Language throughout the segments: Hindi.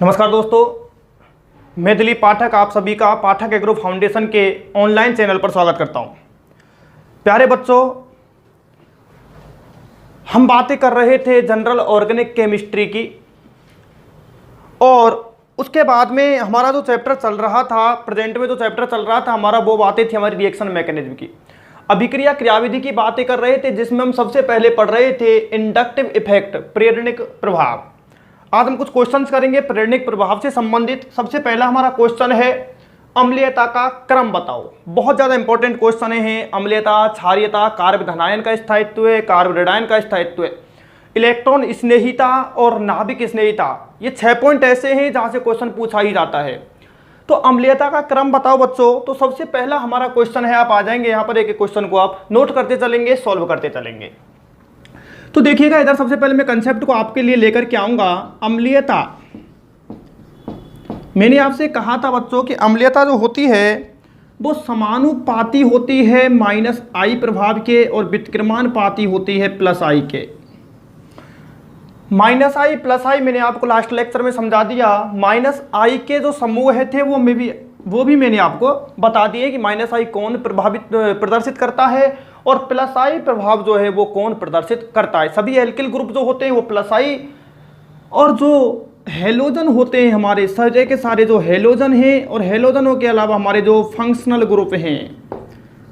नमस्कार दोस्तों, मैं दिलीप पाठक आप सभी का पाठक एग्रो फाउंडेशन के ऑनलाइन चैनल पर स्वागत करता हूं। प्यारे बच्चों, हम बातें कर रहे थे जनरल ऑर्गेनिक केमिस्ट्री की और उसके बाद में हमारा जो चैप्टर चल रहा था, प्रेजेंट में जो चैप्टर चल रहा था हमारा, वो बातें थी हमारी रिएक्शन मैकेनिज्म की। अभिक्रिया क्रियाविधि की बातें कर रहे थे जिसमें हम सबसे पहले पढ़ रहे थे इंडक्टिव इफेक्ट, प्रेरणिक प्रभाव। आज हम कुछ क्वेश्चंस करेंगे प्रेरणिक प्रभाव से संबंधित। सबसे पहला हमारा क्वेश्चन है अम्लीयता का क्रम बताओ। बहुत ज्यादा इंपॉर्टेंट क्वेश्चन है। अम्लीयता, क्षारीयता, कार्बधनायन का स्थायित्व है, कार्बोरेडायन का स्थायित्व है, इलेक्ट्रॉन स्नेहिता और नाभिक स्नेहिता। ये 6 पॉइंट ऐसे हैं जहां से क्वेश्चन पूछा ही जाता है। तो अम्लीयता का क्रम बताओ बच्चों। तो सबसे पहला हमारा क्वेश्चन है, आप आ जाएंगे यहाँ पर, एक एक क्वेश्चन को आप नोट करते चलेंगे, सॉल्व करते चलेंगे। तो देखिएगा इधर, सबसे पहले मैं कंसेप्ट को आपके लिए लेकर के आऊंगा। अम्लीयता, मैंने आपसे कहा था बच्चों कि अम्लीयता जो होती है वो समानुपाती होती है -I प्रभाव के और व्युत्क्रमानुपाती होती है +I के। -I +I मैंने आपको लास्ट लेक्चर में समझा दिया। -I के जो समूह थे वो भी मैंने आपको बता दिए कि -I कौन प्रदर्शित करता है और +I प्रभाव जो है वो कौन प्रदर्शित करता है। सभी एल्किल ग्रुप जो होते हैं वो +I, और जो हेलोजन होते हैं हमारे सारे के सारे जो हेलोजन हैं, और हेलोजनों के अलावा हमारे जो फंक्शनल ग्रुप हैं,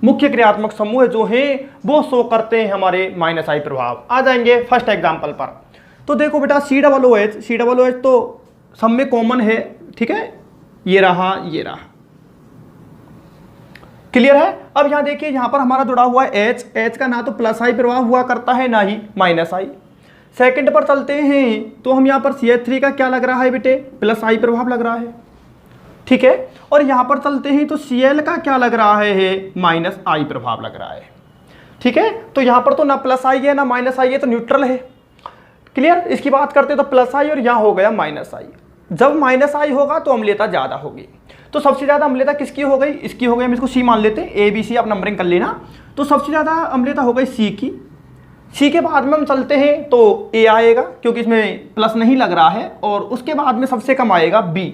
मुख्य क्रियात्मक समूह जो हैं, वो शो करते हैं हमारे -I प्रभाव। आ जाएंगे फर्स्ट एग्जाम्पल पर। तो देखो बेटा, COOH तो सब में कॉमन है, ठीक है, ये रहा, ये रहा, क्लियर है। अब यहां देखिए, यहां पर हमारा जुड़ा हुआ है H का ना तो +I प्रभाव हुआ करता है ना ही -I। सेकंड पर चलते हैं तो हम यहां पर CH3 का क्या लग रहा है बेटे, +I प्रभाव लग रहा है, ठीक है। और यहां पर चलते हैं तो Cl का क्या लग रहा है, -I प्रभाव लग रहा है, ठीक है। तो यहां पर तो ना +I है ना -I है, तो न्यूट्रल है, क्लियर। इसकी बात करते हैं तो +I और यहां हो गया -I। जब -I होगा तो अम्लीयता ज्यादा होगी। तो सबसे ज्यादा अम्लीयता किसकी हो गई, इसकी हो गई। हम इसको C मान लेते हैं, ABC आप नंबरिंग कर लेना। तो सबसे ज्यादा अम्लीयता हो गई C की। C के बाद में हम चलते हैं तो A आएगा क्योंकि इसमें प्लस नहीं लग रहा है, और उसके बाद में सबसे कम आएगा B।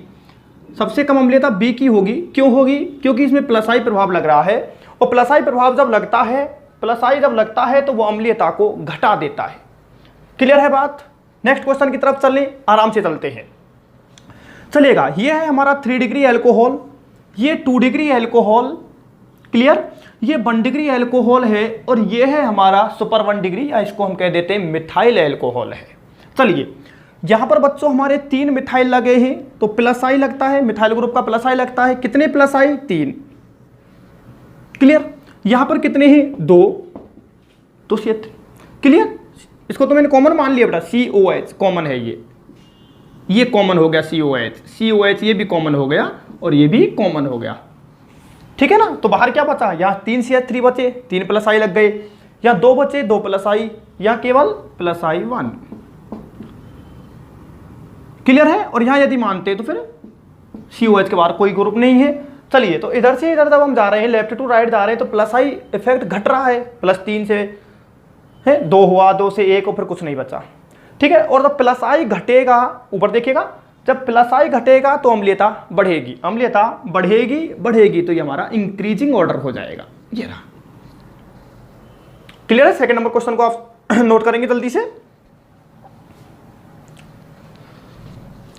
सबसे कम अम्लीयता B की होगी। क्यों होगी, क्योंकि इसमें +I प्रभाव लग रहा है, और +I प्रभाव जब लगता है, +I जब लगता है तो वो अम्लीयता को घटा देता है। क्लियर है बात। नेक्स्ट क्वेश्चन की तरफ चलें, आराम से चलते हैं, चलिएगा। ये है हमारा 3 डिग्री एल्कोहल, ये 2 डिग्री एल्कोहल, क्लियर। ये 1 डिग्री एल्कोहल है, और ये है हमारा सुपर 1 डिग्री, या इसको हम कह देते हैं मिथाइल एल्कोहल है। चलिए, यहां पर बच्चों हमारे 3 मिथाइल लगे हैं, तो +I लगता है, मिथाइल ग्रुप का +I लगता है। कितने +I, 3, क्लियर। यहां पर कितने हैं, 2, तो C3, क्लियर। इसको तो मैंने कॉमन मान लिया बेटा, COH कॉमन है, ये कॉमन हो गया, COH ये भी कॉमन हो गया, और ये भी कॉमन हो गया, ठीक है ना। तो बाहर क्या बचा, यहाँ 3 CH3 बचे, 3 +I लग गए, यहाँ 2 बचे, 2 +I, यहाँ केवल +I 1, क्लियर है। और यहाँ यदि मानते तो फिर COH के बाहर कोई ग्रुप नहीं है। चलिए, तो इधर से इधर जब हम जा रहे हैं, लेफ्ट टू राइट जा रहे हैं, तो +I इफेक्ट घट रहा है, +3 से है 2 हुआ, 2 से 1, और फिर कुछ नहीं बचा, ठीक है। और जब +I घटेगा, ऊपर देखिएगा, जब +I घटेगा तो अम्लीयता बढ़ेगी, अम्लीयता बढ़ेगी, तो ये हमारा इंक्रीजिंग ऑर्डर हो जाएगा, ये रहा, क्लियर है। सेकंड नंबर क्वेश्चन को आप नोट करेंगे जल्दी से,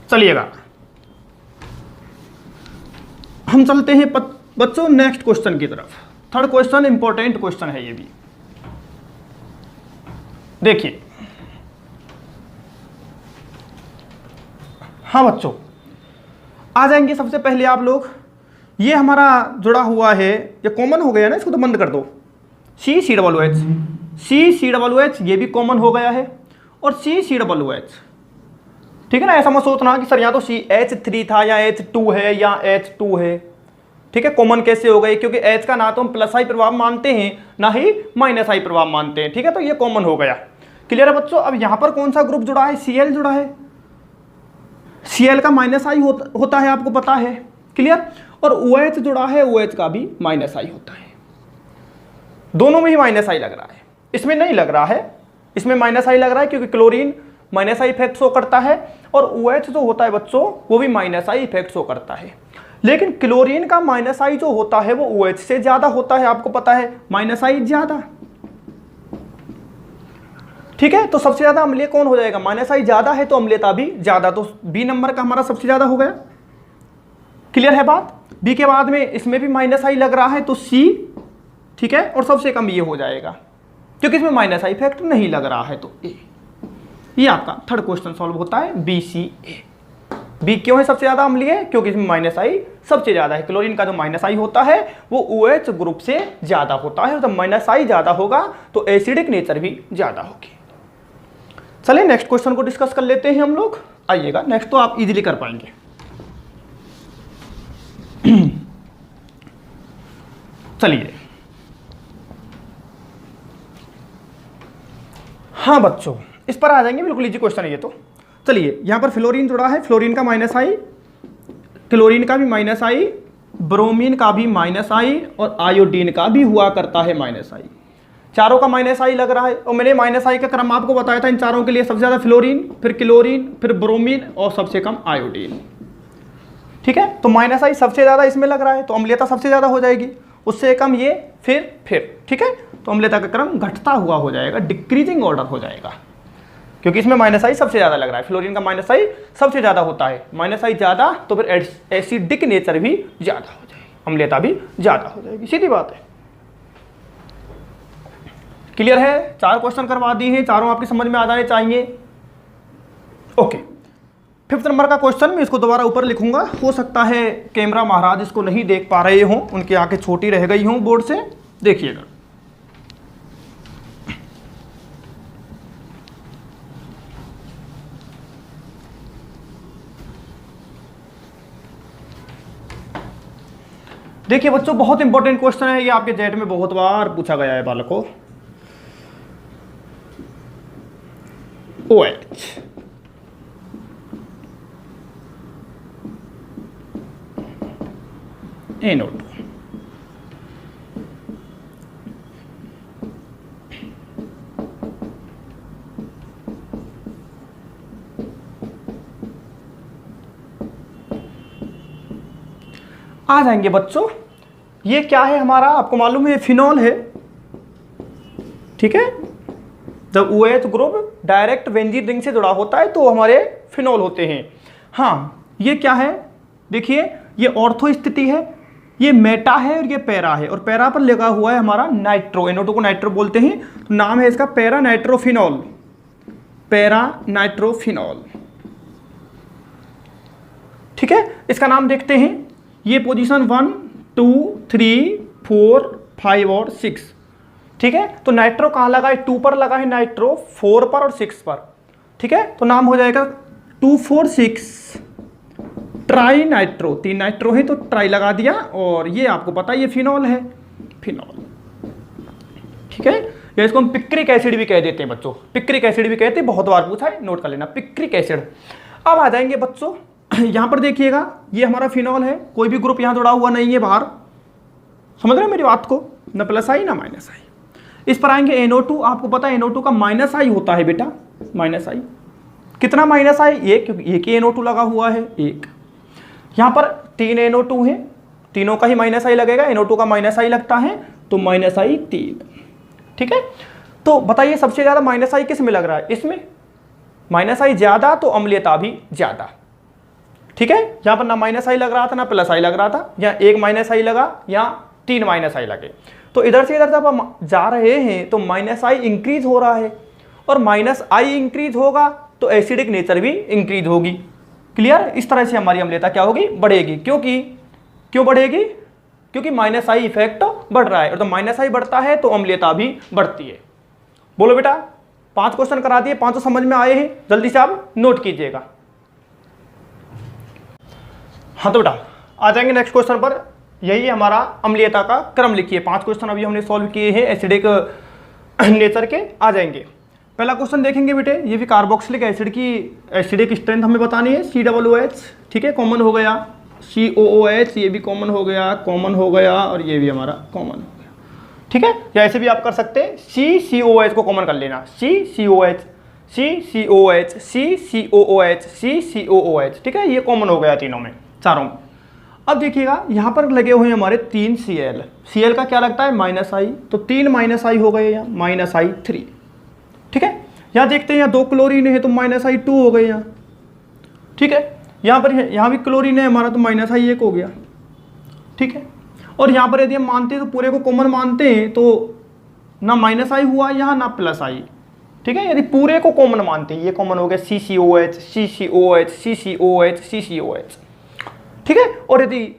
चलिएगा। हम चलते हैं बच्चों नेक्स्ट क्वेश्चन की तरफ। थर्ड क्वेश्चन इंपॉर्टेंट क्वेश्चन है ये भी, देखिए। हाँ बच्चों, आ जाएंगे सबसे पहले आप लोग। ये हमारा जुड़ा हुआ है, ये कॉमन हो गया ना, इसको तो बंद कर दो। CCOOH ये भी कॉमन हो गया है, और CCOOH, ठीक है ना। ऐसा मत सोचना कि सर यहाँ तो CH3 था या H2 है या H2 है, ठीक है। कॉमन कैसे हो गए, क्योंकि H का ना तो हम +I प्रभाव मानते हैं ना ही -I प्रभाव मानते हैं, ठीक है। तो ये कॉमन हो गया, क्लियर है बच्चों। अब यहाँ पर कौन सा ग्रुप जुड़ा है, Cl जुड़ा है। Cl का -I होता है, आपको पता है, क्लियर। और OH जुड़ा है, OH का भी -I होता है। दोनों में ही -I लग रहा है, इसमें नहीं लग रहा है, इसमें -I लग रहा है क्योंकि chlorine minus I effect show करता है, और OH जो होता है बच्चों वो भी माइनस आई इफेक्ट शो करता है। लेकिन क्लोरीन का माइनस आई जो होता है वो OH से ज्यादा होता है, आपको पता है माइनस आई ज्यादा। ठीक है, तो सबसे ज्यादा अम्लीय कौन हो जाएगा? माइनस आई ज्यादा है तो अम्लीयता भी ज्यादा, तो बी नंबर का हमारा सबसे ज्यादा हो गया। क्लियर है बात? बी के बाद में इसमें भी माइनस आई लग रहा है तो सी, ठीक है, और सबसे कम ये हो जाएगा क्योंकि इसमें माइनस आई इफेक्ट नहीं लग रहा है तो ए। ये आपका थर्ड क्वेश्चन सॉल्व होता है बी सी ए। बी क्यों है सबसे ज्यादा अम्लीय? क्योंकि इसमें माइनस आई सबसे ज्यादा है। क्लोरीन का जो माइनस आई होता है वो OH ग्रुप से ज्यादा होता है, और जब माइनस आई ज्यादा होगा तो एसिडिक नेचर भी ज्यादा होगी। चलिए नेक्स्ट क्वेश्चन को डिस्कस कर लेते हैं हम लोग। आइएगा नेक्स्ट, तो आप इजीली कर पाएंगे। चलिए, हाँ बच्चों इस पर आ जाएंगे, बिल्कुल इजी क्वेश्चन है ये तो। चलिए यहां पर फ्लोरीन जुड़ा है, फ्लोरीन का माइनस आई, क्लोरीन का भी माइनस आई, ब्रोमीन का भी माइनस आई, और आयोडीन का भी हुआ करता है माइनस आई। चारों का माइनस आई लग रहा है, और मैंने माइनस आई का क्रम आपको बताया था। इन चारों के लिए सबसे ज्यादा फ्लोरीन, फिर क्लोरीन, फिर ब्रोमीन, और सबसे कम आयोडीन। ठीक है, तो माइनस आई सबसे ज्यादा इसमें लग रहा है तो अम्लीयता सबसे ज्यादा हो जाएगी, उससे कम ये, फिर ठीक है, तो अम्लीयता का क्रम घटता हुआ हो जाएगा, डिक्रीजिंग ऑर्डर हो जाएगा, क्योंकि इसमें माइनस आई सबसे ज्यादा लग रहा है। फ्लोरीन का माइनस आई सबसे ज्यादा होता है, माइनस आई ज्यादा तो फिर एसिडिक नेचर भी ज्यादा हो जाएगी, अम्लीयता भी ज्यादा हो जाएगी, सीधी बात है। क्लियर है? 4 क्वेश्चन करवा दिए हैं, चारों आपकी समझ में आ जाने चाहिए। ओके, 5th नंबर का क्वेश्चन मैं इसको दोबारा ऊपर लिखूंगा, हो सकता है कैमरा महाराज इसको नहीं देख पा रहे हों, उनकी आंखें छोटी रह गई हों बोर्ड से। देखिएगा, देखिए बच्चों बहुत इंपॉर्टेंट क्वेश्चन है ये, आपके जेट में बहुत बार पूछा गया है बालकों। OH NO2, आ जाएंगे बच्चों। ये क्या है हमारा? आपको मालूम है ये फिनॉल है। ठीक है, जब OH group direct benzene ring से जुड़ा होता है तो हमारे फिनॉल होते हैं। हाँ, ये क्या है? देखिए ये ऑर्थो स्थिति है, ये मेटा है और ये पैरा है, और पैरा पर लगा हुआ है हमारा नाइट्रो, NO2 को नाइट्रो बोलते हैं, तो नाम है इसका पैरा नाइट्रोफिनॉल, पैरा नाइट्रोफिनॉल। ठीक है, इसका नाम देखते हैं। ये पोजीशन 1, 2, 3, 4, 5 और 6। ठीक है, तो नाइट्रो कहाँ लगा है? 2 पर लगा है नाइट्रो, 4 पर और 6 पर। ठीक है, तो नाम हो जाएगा 2,4,6 ट्राई नाइट्रो। 3 नाइट्रो है तो ट्राई लगा दिया, और ये आपको पता है ये फिनॉल है, फिनॉल। ठीक है, या इसको हम पिक्रिक एसिड भी कह देते हैं बच्चों, पिक्रिक एसिड भी कहते हैं, बहुत बार पूछा है, नोट कर लेना पिक्रिक एसिड। अब आ जाएंगे बच्चों यहां पर देखिएगा, ये हमारा फिनॉल है, कोई भी ग्रुप यहां जुड़ा हुआ नहीं है बाहर, समझ रहे हो मेरी बात को? ना प्लस आई ना माइनस आई। इस पर आएंगे NO2, आपको पता है NO2 का माइनस आई होता है बेटा, माइनस आई। कितना माइनस आई? एक, क्योंकि एक ही NO2 लगा हुआ है, एक। यहां पर 3 NO2 है, तीनों का ही माइनस आई लगेगा, NO2 का माइनस आई लगता है तो माइनस आई 3। ठीक है, तो बताइए सबसे ज्यादा माइनस आई किस में लग रहा है? इसमें माइनस आई ज्यादा तो अम्लीयता भी ज्यादा। ठीक है, यहां पर ना माइनस आई लग रहा था ना प्लस आई लग रहा था, या एक माइनस आई लगा या 3 माइनस आई लगे, तो इधर से इधर जब हम जा रहे हैं तो माइनस आई इंक्रीज हो रहा है, और माइनस आई इंक्रीज होगा तो एसिडिक नेचर भी इंक्रीज होगी। क्लियर? इस तरह से हमारी अम्लीयता क्या होगी? बढ़ेगी। क्यों बढ़ेगी? क्योंकि माइनस आई इफेक्ट बढ़ रहा है, और तो माइनस आई बढ़ता है तो अम्लीयता भी बढ़ती है। बोलो बेटा, 5 क्वेश्चन करा दिए, 5 समझ में आए हैं, जल्दी से आप नोट कीजिएगा। हाँ तो बेटा आ जाएंगे नेक्स्ट क्वेश्चन पर। यही हमारा अम्लीयता का क्रम लिखिए। 5 क्वेश्चन अभी हमने सॉल्व किए हैं एसिडिक नेचर के। आ जाएंगे, पहला क्वेश्चन देखेंगे बेटे, ये भी कार्बोक्सिलिक एसिड की एसिडिक स्ट्रेंथ हमें बतानी है, COOH। ठीक है, कॉमन हो गया, COOH, ये भी कॉमन हो गया, और ये भी हमारा कॉमन हो गया। ठीक है, या ऐसे भी आप कर सकते हैं, CCOH को कॉमन कर लेना, CCOH। CCOH, CCOOH, CCOOH, ठीक है, ये कॉमन हो गया तीनों में, चारों में। अब देखिएगा यहाँ पर लगे हुए हैं हमारे 3 Cl, Cl का क्या लगता है -I, तो 3 -I हो गए यहाँ, -I3, ठीक है। यहाँ देखते हैं यहाँ 2 क्लोरीन है तो -I2 हो गए यहाँ, ठीक है। यहाँ पर यहाँ भी क्लोरीन है हमारा तो -I1 हो गया, ठीक है। और यहाँ पर यदि हम मानते हैं तो पूरे को कॉमन मानते हैं तो ना -I हुआ यहाँ ना +I, ठीक है। यदि पूरे को कॉमन मानते हैं, ये कॉमन हो गया CCOH, CCOH, CCOH, CCOH, ठीक है। और यदि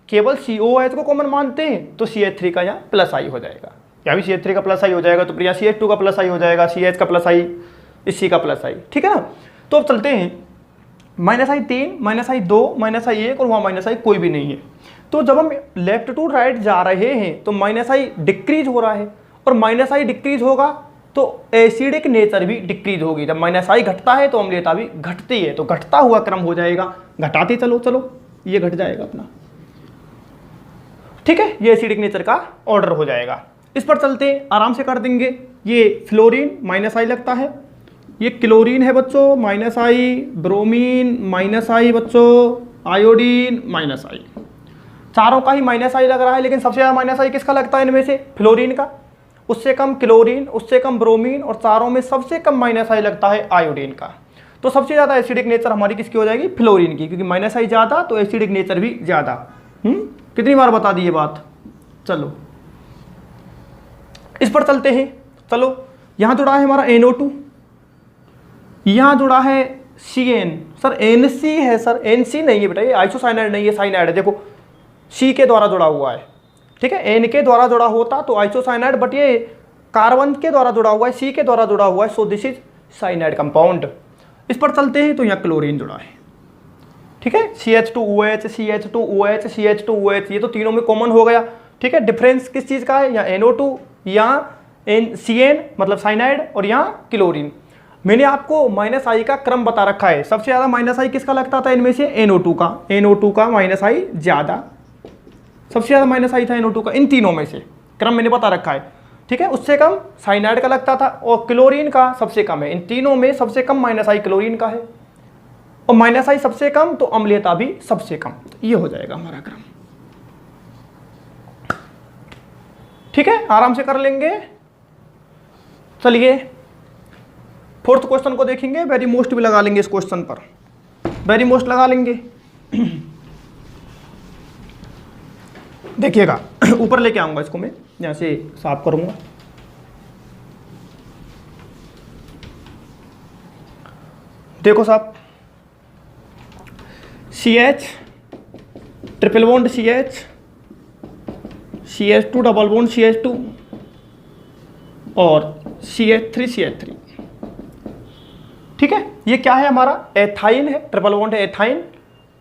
केवल COH को कॉमन मानते हैं तो CH3 का यहाँ +I हो जाएगा, यहाँ भी CH3 का +I हो जाएगा, तो यहाँ CH2 का +I हो जाएगा, CH का +I, इसी का +I, ठीक है ना। तो अब चलते हैं -I3, -I2, -I1 और वहाँ -I कोई भी नहीं है। तो जब हम लेफ्ट टू राइट जा रहे हैं तो -I डिक्रीज हो रहा है, और -I डिक्रीज होगा तो एसिडिक नेचर भी डिक्रीज होगी। जब -I घटता है तो अम्लीयता भी घटती है, तो घटता हुआ क्रम हो जाएगा, घटाते चलो चलो ये घट जाएगा अपना, ठीक है। ये एसिडिक नेचर का ऑर्डर हो जाएगा। इस पर चलते आराम से कर देंगे। ये फ्लोरीन -I लगता है, ये क्लोरीन है बच्चों -I, ब्रोमीन -I बच्चों, आयोडीन -I, चारों का ही -I लग रहा है, लेकिन सबसे ज़्यादा -I किसका लगता है इनमें से? फ्लोरीन का, उससे कम क्लोरीन, उससे कम ब्रोमीन, और चारों में सबसे कम -I लगता है आयोडीन का। तो सबसे ज़्यादा एसिडिक नेचर हमारी किसकी हो जाएगी? फ्लोरीन की, क्योंकि -I ज़्यादा तो एसिडिक नेचर भी ज़्यादा। कितनी बार बता दी ये बात? चलो इस पर चलते हैं। चलो यहाँ जुड़ा है हमारा NO2, यहाँ जुड़ा है CN, सर NC है सर, NC नहीं है बेटा, ये आइसोसाइनाइड नहीं है, साइनाइड है। देखो C के द्वारा जुड़ा हुआ है, ठीक है, N के द्वारा जुड़ा होता तो आइसोसाइनाइड, बट ये कार्बन के द्वारा जुड़ा हुआ है, C के द्वारा जुड़ा हुआ है, so this is cyanide compound. इस पर चलते हैं तो यहाँ क्लोरीन जुड़ा है, ठीक है, CH2OH, CH2OH, CH2OH, ये तो तीनों में कॉमन हो गया, ठीक है। डिफरेंस किस चीज़ का है? यहाँ NO2, यहाँ CN मतलब साइनाइड, और यहाँ क्लोरीन। मैंने आपको -I का क्रम बता रखा है। सबसे ज़्यादा -I किसका लगता था इनमें से? NO2 का, NO2 का -I ज़्यादा, सबसे ज़्यादा -I था NO2 का। इन तीनों में से क्रम मैंने बता रखा है, ठीक है। उससे कम साइनाइड का लगता था, और क्लोरीन का सबसे कम है। इन तीनों में सबसे कम -I क्लोरीन का है, और -I सबसे कम तो अम्लीयता भी सबसे कम। तो ये हो जाएगा हमारा क्रम, ठीक है, आराम से कर लेंगे। चलिए फोर्थ क्वेश्चन को देखेंगे। वेरी मोस्ट भी लगा लेंगे इस क्वेश्चन पर, वेरी मोस्ट लगा लेंगे। देखिएगा ऊपर लेके आऊंगा इसको, मैं यहाँ से साफ करूंगा। देखो साहब, CH triple bond CH, CH2 double bond CH2 और CH3, ठीक है। ये क्या है हमारा? एथाइन है, ट्रिपल बॉन्ड है एथाइन,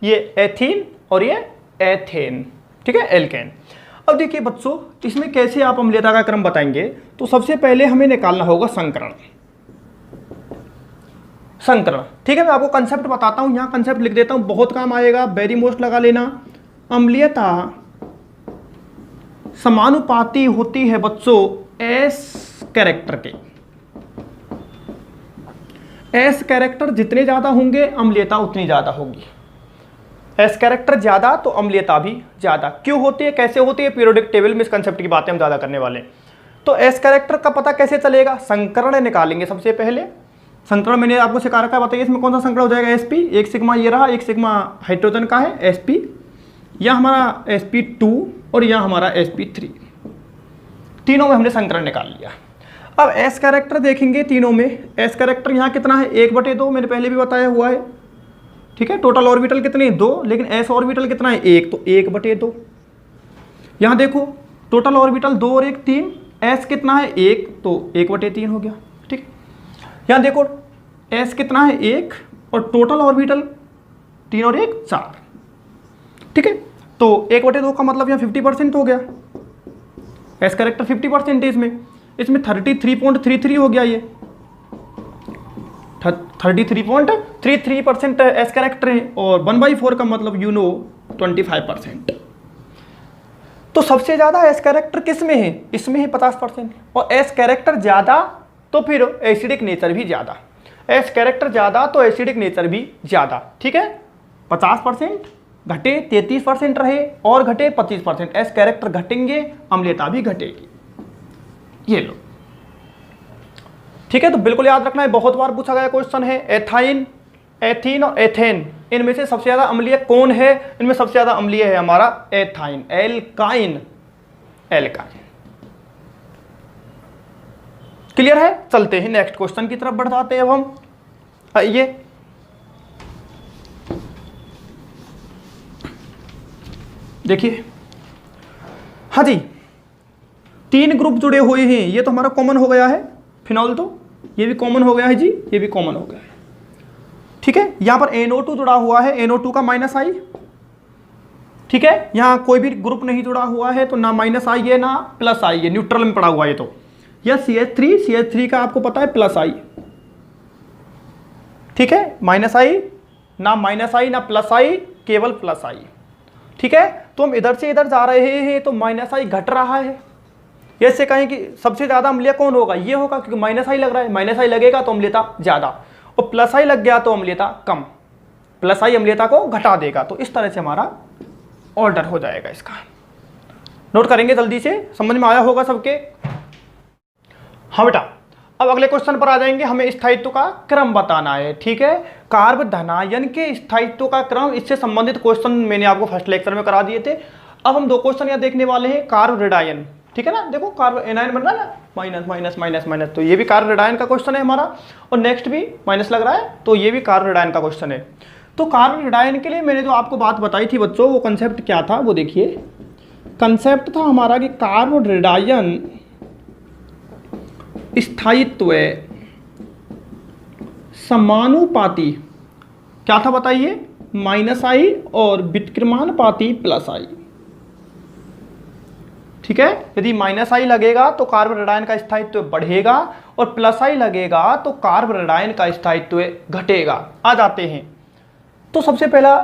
ये एथीन और ये एथेन, ठीक है, एल्केन। अब देखिए बच्चों, इसमें कैसे आप अम्लीयता का क्रम बताएंगे? तो सबसे पहले हमें निकालना होगा संकरण, संकरण, ठीक है। मैं आपको कंसेप्ट बताता हूं, यहाँ कंसेप्ट लिख देता हूं, बहुत काम आएगा, वेरी मोस्ट लगा लेना। अम्लीयता समानुपाती होती है बच्चों S कैरेक्टर के। S कैरेक्टर जितने ज्यादा होंगे अम्लीयता उतनी ज्यादा होगी। S कैरेक्टर ज्यादा तो अम्लीयता भी ज्यादा। क्यों होती है, कैसे होती है? पीरियोडिक टेबल में इस कंसेप्ट की बातें हम ज्यादा करने वाले हैं। तो S कैरेक्टर का पता कैसे चलेगा? संकरण निकालेंगे सबसे पहले। संकरण मैंने आपको सिखा रखा है, बताइए इसमें कौन सा संकरण हो जाएगा? Sp, एक सिग्मा ये रहा, एक सिग्मा हाइड्रोजन का है Sp, यह हमारा Sp2 और यह हमारा Sp3, तीनों में हमने संकरण निकाल लिया। अब S कैरेक्टर देखेंगे तीनों में। S कैरेक्टर यहाँ कितना है? 1/2, मैंने पहले भी बताया हुआ है, ठीक है। टोटल ऑर्बिटल कितने हैं? 2, लेकिन S ऑर्बिटल कितना है? 1, तो 1/2। यहाँ देखो टोटल ऑर्बिटल 2 और 1 3, S कितना है? 1, तो 1/3 हो गया, ठीक। यहाँ देखो S कितना है? 1, और टोटल ऑर्बिटल 3 और 1 4, ठीक है। तो 1/2 का मतलब यहाँ 50% हो गया। S कैरेक्टर 50% है इसमें 33.33 हो गया। ये 33.33% S कैरेक्टर है, और 1/4 का मतलब 25%। तो सबसे ज्यादा S कैरेक्टर किस में है? इसमें है 50%। और S कैरेक्टर ज्यादा तो फिर एसिडिक नेचर भी ज्यादा। एस कैरेक्टर ज़्यादा तो एसिडिक नेचर भी ज़्यादा, ठीक है। 50% घटे 33% रहे और घटे 25%, एस कैरेक्टर घटेंगे अम्लीयता भी घटेगी, ये लो, ठीक है। तो बिल्कुल याद रखना है, बहुत बार पूछा गया क्वेश्चन है। एथाइन, एथीन और एथेन, इनमें से सबसे ज्यादा अम्लीय कौन है? इनमें सबसे ज्यादा अम्लीय है हमारा एथाइन, एल्काइन, एल्काइन। क्लियर है? चलते हैं नेक्स्ट क्वेश्चन की तरफ बढ़ जाते हैं अब हम। आइए, देखिए, हाँ जी, 3 ग्रुप जुड़े हुए हैं, ये तो हमारा कॉमन हो गया है। फिनॉल तो ये भी कॉमन हो गया है जी, ये भी कॉमन हो गया है, ठीक है। यहां पर NO2 जुड़ा हुआ है, NO2 का माइनस आई, ठीक है। यहां कोई भी ग्रुप नहीं जुड़ा हुआ है तो ना माइनस आई है ना प्लस आई है, न्यूट्रल में पड़ा हुआ है। तो यह CH3 का आपको पता है प्लस आई, ठीक है। माइनस आई ना प्लस आई, केवल प्लस आई, ठीक है। तो हम इधर से इधर जा रहे हैं तो माइनस आई घट रहा है। ऐसे कहें कि सबसे ज्यादा अम्लीय कौन होगा? ये होगा, क्योंकि माइनस आई लग रहा है, माइनस आई लगेगा तो अम्लीयता ज्यादा, और प्लस आई लग गया तो अम्लीयता कम, प्लस आई अम्लीयता को घटा देगा। तो इस तरह से हमारा ऑर्डर हो जाएगा इसका। नोट करेंगे जल्दी से, समझ में आया होगा सबके? हाँ बेटा, अब अगले क्वेश्चन पर आ जाएंगे। हमें स्थायित्व का क्रम बताना है, ठीक है। कार्ब धनायन के स्थायित्व का क्रम, इससे संबंधित क्वेश्चन मैंने आपको फर्स्ट लेक्चर में करा दिए थे। अब हम 2 क्वेश्चन यहाँ देखने वाले हैं। कार्ब रेडायन, ठीक है ना, देखो कार्ब एनायन बन रहा है ना, माइनस माइनस माइनस माइनस, तो ये भी कार्ब रेडायन का क्वेश्चन है हमारा। और नेक्स्ट भी माइनस लग रहा है तो ये भी कार्ब रेडायन का क्वेश्चन है। तो कार्ब रेडायन के लिए मैंने जो आपको बात बताई थी बच्चों, वो कंसेप्ट क्या था वो देखिए। कंसेप्ट था हमारा कि कार्ब रेडायन स्थायित्व समानुपाती, क्या था बताइए? माइनस आई और व्युत्क्रमानुपाती प्लस आई, ठीक है। यदि माइनस आई लगेगा तो कार्ब रेडायन का स्थायित्व बढ़ेगा और प्लस आई लगेगा तो कार्ब रेडायन का स्थायित्व घटेगा। आ जाते हैं, तो सबसे पहला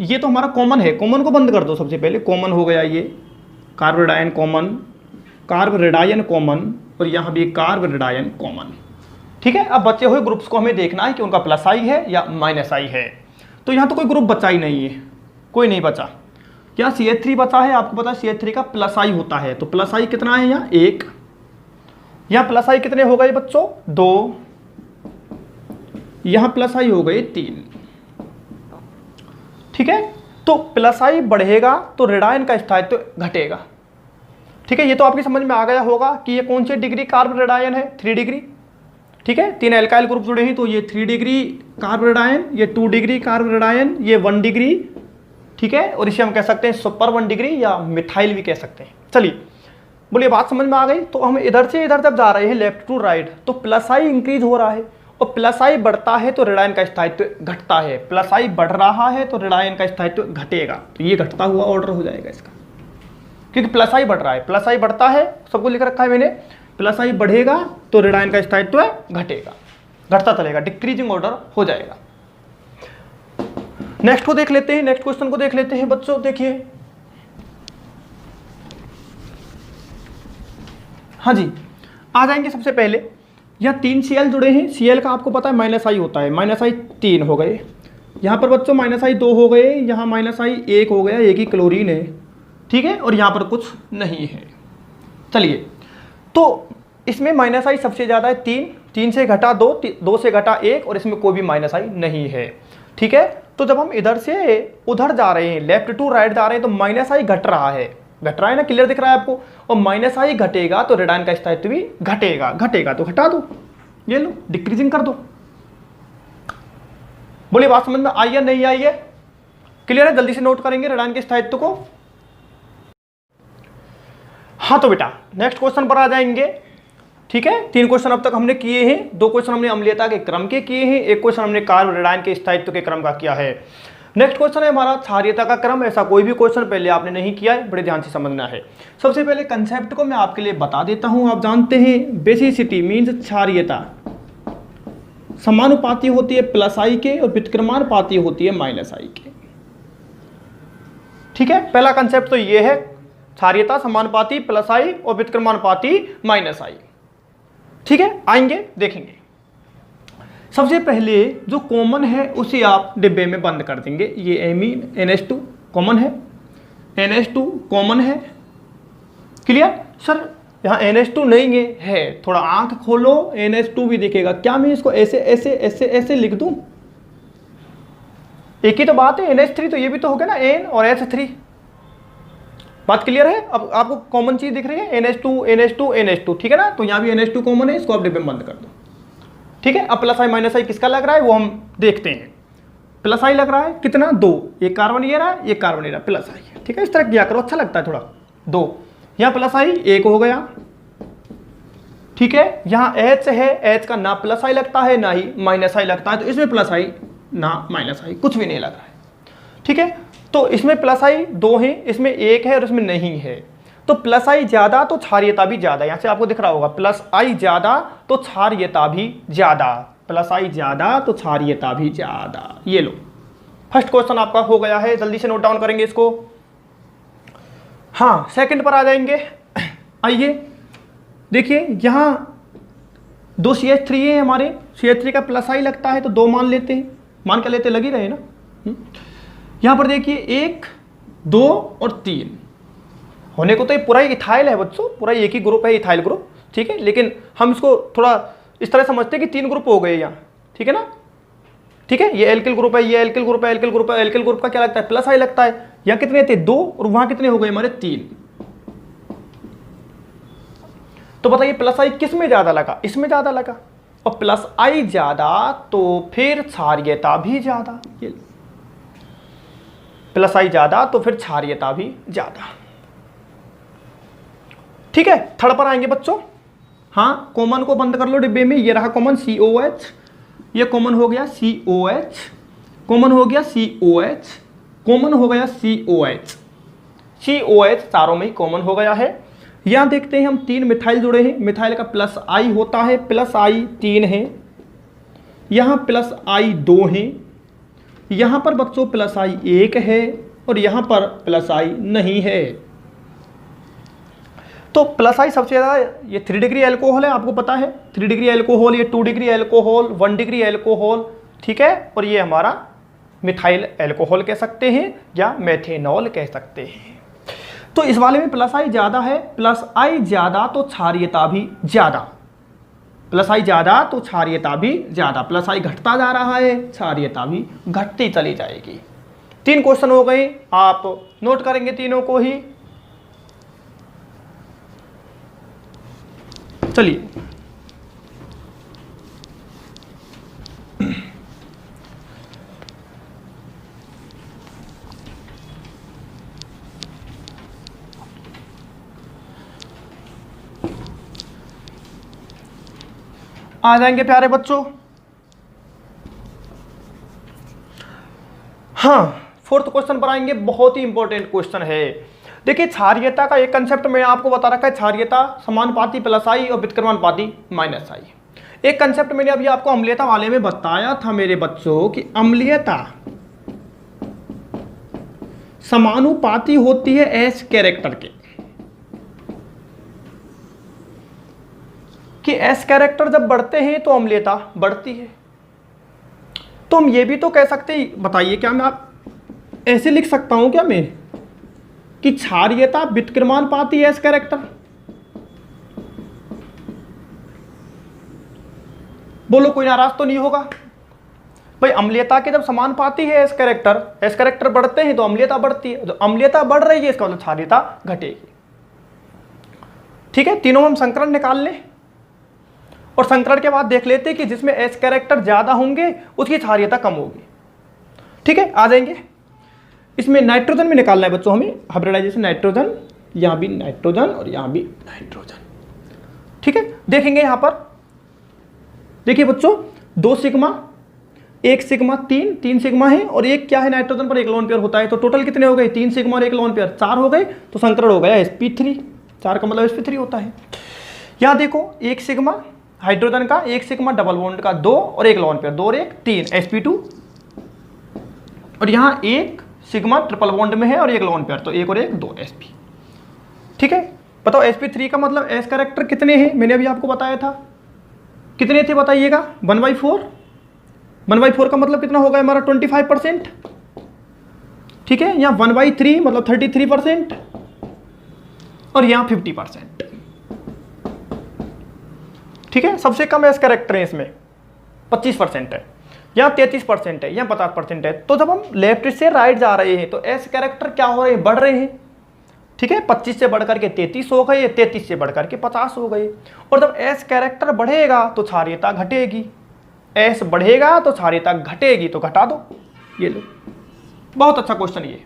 ये तो हमारा कॉमन है, कॉमन को बंद कर दो। सबसे पहले कॉमन हो गया ये, कार्ब रेडायन कॉमन, कार्ब रेडायन कॉमन, और यहाँ भी कार्ब रेडायन कॉमन, ठीक है। अब बचे हुए ग्रुप्स को हमें देखना है कि उनका प्लस आई है या माइनस आई है। तो यहाँ तो कोई ग्रुप बचा ही नहीं है, कोई नहीं बचा। क्या CH3 बचा है? आपको पता है CH3 का प्लस आई होता है, तो प्लस आई कितना है यहाँ? 1। यहाँ प्लस आई कितने हो गए बच्चों? 2। यहाँ प्लस आई हो गए 3, ठीक है। तो प्लस आई बढ़ेगा तो रेडायन का स्थायित्व घटेगा, ठीक है। ये तो आपकी समझ में आ गया होगा कि ये कौन सी डिग्री कार्ब रेडायन है? 3 डिग्री, ठीक है। 3 एल्काइल ग्रुप जुड़े हैं तो ये 3 डिग्री कार्ब रेडायन, ये 2 डिग्री कार्ब रेडायन, ये 1 डिग्री, ठीक है। और इसे हम कह सकते हैं सुपर 1 डिग्री या मिथाइल भी कह सकते हैं। चलिए बोलिए, बात समझ में आ गई? तो हम इधर से इधर जब जा रहे हैं लेफ्ट टू राइट, तो प्लस आई इंक्रीज हो रहा है, और प्लस आई बढ़ता है तो रेडायन का स्थायित्व घटता है, प्लस आई बढ़ रहा है तो रेडायन का स्थायित्व घटेगा। तो ये घटता हुआ ऑर्डर हो जाएगा इसका, क्योंकि प्लस आई बढ़ रहा है, प्लस आई बढ़ता है, सबको लिख रखा है मैंने, प्लस आई बढ़ेगा तो रेडायन का स्थायित्व घटेगा, घटता चलेगा, डिक्रीजिंग ऑर्डर हो जाएगा। नेक्स्ट को देख लेते हैं, नेक्स्ट क्वेश्चन को देख लेते हैं बच्चों। देखिए, हाँ जी, आ जाएंगे। सबसे पहले यहाँ 3 Cl जुड़े हैं, Cl का आपको पता है माइनस आई होता है, माइनस आई 3 हो गए, यहाँ पर बच्चों माइनस आई 2 हो गए, यहाँ माइनस आई 1 हो गया, एक ही क्लोरीन है, ठीक है, और यहाँ पर कुछ नहीं है। चलिए, तो इसमें माइनस आई सबसे ज़्यादा है 3 से घटा 2 से घटा 1, और इसमें कोई भी माइनस आई नहीं है, ठीक है। तो जब हम इधर से उधर जा रहे हैं, लेफ्ट टू राइट जा रहे हैं, तो माइनस आई घट रहा है ना, क्लियर दिख रहा है आपको। और माइनस आई घटेगा तो रेडायन का स्थायित्व भी घटेगा तो घटा दो, ये लो डिक्रीजिंग कर दो। बोलिए, बात समझ में आई है नहीं आई है? क्लियर है? जल्दी से नोट करेंगे रेडायन के स्थायित्व को। हाँ तो बेटा नेक्स्ट क्वेश्चन पर आ जाएंगे, ठीक है। 3 क्वेश्चन अब तक हमने किए हैं, 2 क्वेश्चन हमने अम्लीयता के क्रम के किए हैं, 1 क्वेश्चन हमने कार्ब रेडायन के स्थायित्व के क्रम का किया है। नेक्स्ट क्वेश्चन है हमारा क्षारीयता का क्रम। ऐसा कोई भी क्वेश्चन पहले आपने नहीं किया है, बड़े ध्यान से समझना है। सबसे पहले कंसेप्ट को मैं आपके लिए बता देता हूं। आप जानते हैं बेसिसिटी मीन्स क्षारीयता समानुपाती होती है प्लस आई के और व्युत्क्रमानुपाती होती है माइनस आई के, ठीक है। पहला कंसेप्ट तो ये है, क्षारीयता समानुपाती प्लस आई और व्युत्क्रमानुपाती माइनस आई, ठीक है। आएंगे देखेंगे। सबसे पहले जो कॉमन है उसे आप डिब्बे में बंद कर देंगे। ये एमीन NH2 कॉमन है, NH2 कॉमन है। Clear sir? यहाँ NH2 नहीं है, थोड़ा आंख खोलो, NH2 भी दिखेगा। क्या मैं इसको ऐसे ऐसे ऐसे ऐसे लिख दूं? एक ही तो बात है, NH3 तो ये भी तो हो गया ना, N और H3। बात क्लियर है? अब आपको कॉमन चीज दिख रही है, NH2 NH2 NH2, ठीक है ना? तो यहाँ भी NH2 कॉमन है, इसको आप डिब्बे में बंद कर दो। ठीक है, अब प्लस आई माइनस आई किसका लग रहा है वो हम देखते हैं। प्लस आई लग रहा है कितना? 2। एक कार्बन ये रहा है, एक कार्बन ये रहा, प्लस आई है। ठीक है, इस तरह किया करो, अच्छा लगता है थोड़ा। 2 यहाँ प्लस आई 1 हो गया। ठीक है, यहाँ H है, H का ना प्लस आई लगता है ना ही माइनस आई लगता है, तो इसमें प्लस आई ना माइनस आई, कुछ भी नहीं लग रहा है। ठीक है, तो इसमें प्लस आई 2 है, इसमें 1 है और इसमें नहीं है। तो प्लस आई ज्यादा तो क्षारीयता भी ज्यादा, यहां से आपको दिख रहा होगा प्लस आई ज्यादा तो क्षारीयता भी ज्यादा, प्लस आई ज्यादा तो क्षारीयता भी ज्यादा। ये लो, फर्स्ट क्वेश्चन आपका हो गया है, जल्दी से नोट डाउन करेंगे इसको। हाँ, सेकंड पर आ जाएंगे। आइए देखिए, यहां 2 CH3 है हमारे, CH3 का प्लस आई लगता है तो 2 मान लेते हैं, मान के लेते, लगी रहे ना। यहां पर देखिए 1 2 और 3 होने को तो ये पूरा ही इथाइल है बच्चों, पूरा एक ही ग्रुप है, इथाइल ग्रुप। ठीक है, लेकिन हम इसको थोड़ा इस तरह समझते हैं कि 3 ग्रुप हो गए यहाँ। ठीक है ना? ठीक है, ये एल्किल ग्रुप है, ये एल्किल ग्रुप है, एल्किल ग्रुप है। एल्किल ग्रुप का क्या लगता है? प्लस आई लगता है। यहाँ कितने थे? 2, और वहां कितने हो गए हमारे? 3। तो बताइए प्लस आई किस में ज्यादा लगा? इसमें ज्यादा लगा, और प्लस आई ज्यादा तो फिर क्षारीयता भी ज्यादा। ये प्लस आई ज्यादा तो फिर क्षारीयता भी ज्यादा। ठीक है, थर्ड पर आएंगे बच्चों। हाँ, कॉमन को बंद कर लो डिब्बे में। ये रहा कॉमन COH, ये कॉमन हो गया COH, कॉमन हो गया COH, कॉमन हो गया COH, COH चारों में ही कॉमन हो गया है। यहां देखते हैं हम 3 मिथाइल जुड़े हैं, मिथाइल का प्लस आई होता है, प्लस आई 3 है, यहां प्लस आई 2 है, यहां पर बच्चों प्लस आई 1 है, और यहां पर प्लस आई नहीं है। तो प्लस आई सबसे ज़्यादा, ये 3 डिग्री एल्कोहल है, आपको पता है 3 डिग्री एल्कोहल, ये 2 डिग्री एल्कोहल, 1 डिग्री एल्कोहल। ठीक है, और ये हमारा मिथाइल एल्कोहल कह सकते हैं या मेथेनॉल कह सकते हैं। तो इस वाले में प्लस आई ज़्यादा है, प्लस आई ज़्यादा तो क्षारीयता भी ज़्यादा, प्लस आई ज़्यादा तो क्षारीयता भी ज़्यादा। प्लस आई घटता जा रहा है, क्षारीयता भी घटती चली जाएगी। 3 क्वेश्चन हो गए, आप नोट करेंगे तीनों को ही। चलिए आ जाएंगे प्यारे बच्चों। हाँ, 4th क्वेश्चन पर आएंगे, बहुत ही इंपॉर्टेंट क्वेश्चन है। देखिए, क्षारीयता का एक कंसेप्ट मैं आपको बता रखा है, क्षारीयता समानुपाती प्लस आई और व्युत्क्रमानुपाती माइनस आई। एक कंसेप्ट मैंने अभी आपको अम्लीयता वाले में बताया था मेरे बच्चों कि अम्लीयता समानुपाती होती है एस कैरेक्टर के, कि एस कैरेक्टर जब बढ़ते हैं तो अम्लीयता बढ़ती है। तो हम ये भी तो कह सकते हैं, बताइए क्या मैं आप ऐसे लिख सकता हूं क्या मैं कि क्षारीयता व्युत्क्रमानुपाती एस कैरेक्टर? बोलो, कोई नाराज तो नहीं होगा भाई? अम्लीयता के जब समानुपाती है एस कैरेक्टर बढ़ते हैं तो अम्लीयता बढ़ती है, तो अम्लीयता बढ़ रही है इसका मतलब क्षारीयता घटेगी। ठीक है, तीनों में हम संकरण निकाल लें और संकरण के बाद देख लेते हैं कि जिसमें एस कैरेक्टर ज्यादा होंगे उसकी क्षारीयता कम होगी। ठीक है, आ जाएंगे। इसमें नाइट्रोजन में निकालना है बच्चों हमें, हाइब्रिडाइजेशन नाइट्रोजन, यहां भी नाइट्रोजन और यहां भी नाइट्रोजन। ठीक है, देखेंगे यहां पर, देखिए बच्चों 2 सिग्मा, 1 सिग्मा, 3 सिग्मा है, और एक क्या है नाइट्रोजन पर 1 लोन पेयर होता है। तो टोटल कितने हो गए? 3 सिग्मा और 1 लोन पेयर, 4 हो गए। तो संकरण हो गया sp3, 4 का मतलब sp3 होता है। यहां देखो 1 सिग्मा हाइड्रोजन का, 1 सिग्मा डबल बॉन्ड का 2 और 1 लोन पेयर, 2 और 1 3 sp2, और यहां 1 सिग्मा ट्रिपल बॉन्ड में है और 1 लोन पेयर, तो 1 और 1 2 sp। ठीक है, बताओ sp3 का मतलब एस कैरेक्टर कितने हैं? मैंने अभी आपको बताया था, कितने थे बताइएगा? 1/4 1/4 का मतलब कितना होगा हमारा 25%, ठीक है। यहाँ 1/3 मतलब 33% और यहाँ 50%, ठीक है। सबसे कम एस कैरेक्टर है इसमें 25% है, यहाँ 33% है, यहाँ 50% है। तो जब हम लेफ्ट से राइट जा रहे हैं तो एस कैरेक्टर क्या हो रहे हैं, बढ़ रहे हैं, ठीक है। 25 से बढ़कर के 33 हो गए, 33 से बढ़कर के 50 हो गए। और जब एस कैरेक्टर बढ़ेगा तो क्षारीयता घटेगी, एस बढ़ेगा तो क्षारीयता घटेगी, तो घटा दो। ये लो, बहुत अच्छा क्वेश्चन ये।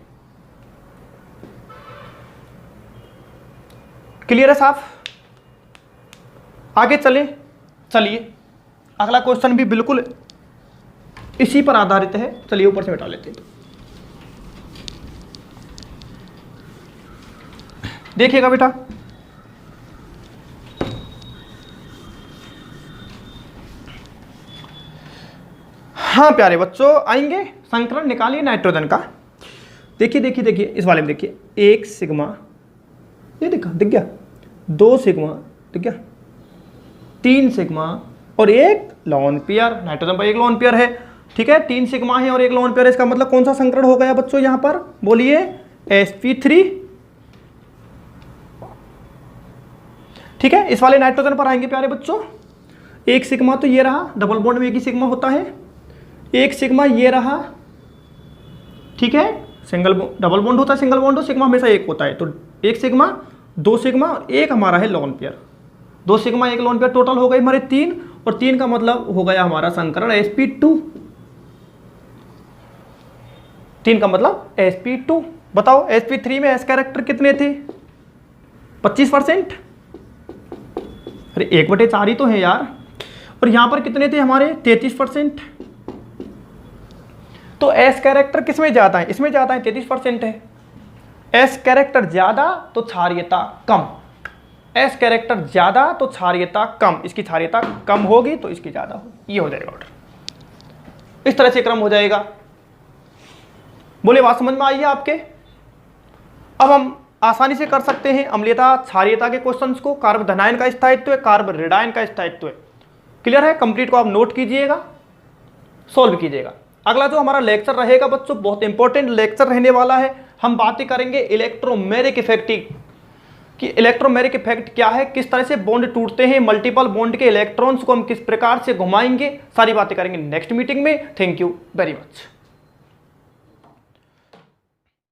क्लियर है साहब? आगे चलिए अगला क्वेश्चन भी बिल्कुल इसी पर आधारित है। चलिए ऊपर से मिटा लेते हैं। देखिएगा बेटा, हाँ प्यारे बच्चों, आएंगे संकरण निकालिए नाइट्रोजन का। देखिए इस वाले में देखिए, 1 सिग्मा, ये दिख गया, 2 सिग्मा दिख गया, 3 सिग्मा और 1 लोन पेयर। नाइट्रोजन पर 1 लोन पेयर है, ठीक है। 3 सिग्मा है और 1 लोन पेयर है। इसका मतलब कौन सा संकरण हो गया बच्चों यहाँ पर, बोलिए sp3, ठीक है। इस वाले नाइट्रोजन पर आएंगे प्यारे बच्चों। 1 सिग्मा तो ये रहा, डबल बॉन्ड में एक ही सिग्मा होता है। 1 सिग्मा ये रहा, ठीक है। डबल बॉन्ड होता है, सिंगल बॉन्ड हो, सिग्मा हमेशा 1 होता है। तो 1 सिग्मा, 2 सिग्मा और 1 हमारा है lone pair. 2 sigma 1 lone pair, total हो गए हमारे 3, और 3 का मतलब हो गया हमारा संकरण sp2। 3 का मतलब sp2। बताओ sp3 में एस कैरेक्टर कितने थे, 25%। अरे 1/4 ही तो है यार। और यहां पर कितने थे हमारे, 33%। तो एस कैरेक्टर किसमें ज्यादा है, इसमें ज्यादा है, 33% है। एस कैरेक्टर ज्यादा तो क्षारीयता कम, एस कैरेक्टर ज्यादा तो क्षारीयता कम, इसकी क्षारीयता कम होगी तो इसकी ज्यादा होगी। ये हो जाएगा ऑर्डर, इस तरह से क्रम हो जाएगा। बोले बात समझ में आई है आपके? अब हम आसानी से कर सकते हैं अम्लीयता क्षारीयता के क्वेश्चंस को। कार्ब धनायन का स्थायित्व है, कार्ब ऋणायन का स्थायित्व है। क्लियर है? कंप्लीट को आप नोट कीजिएगा, सॉल्व कीजिएगा। अगला जो हमारा लेक्चर रहेगा बच्चों, बहुत इंपॉर्टेंट लेक्चर रहने वाला है। हम बातें करेंगे इलेक्ट्रोमेरिक इफेक्ट कि इलेक्ट्रोमेरिक इफेक्ट क्या है, किस तरह से बॉन्ड टूटते हैं, मल्टीपल बॉन्ड के इलेक्ट्रॉन्स को हम किस प्रकार से घुमाएंगे, सारी बातें करेंगे नेक्स्ट मीटिंग में। Thank you very much.